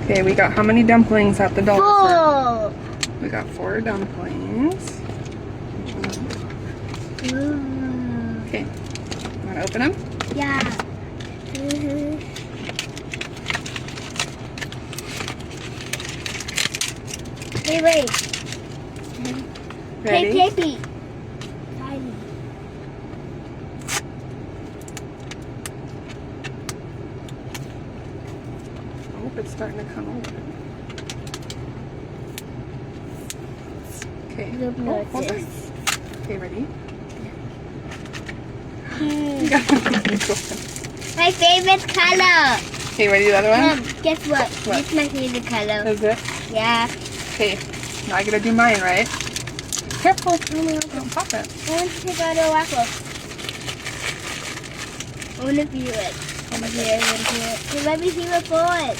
Okay, we got how many dumplings at the dollar store? 4. We got 4 dumplings. Okay, want to open them? Yeah. Wait. Ready? Baby. I hope it's starting to come over. Okay. Oh, hold on. Okay, ready? My favorite color. Okay, ready the other one? Mom, guess what? What? This is my favorite color. Is it? Yeah. Okay, now I gotta do mine, right? Careful, don't pop it. I want to take out a waffle. I want to view it. Oh my Here, I want to view it. Let me see my board.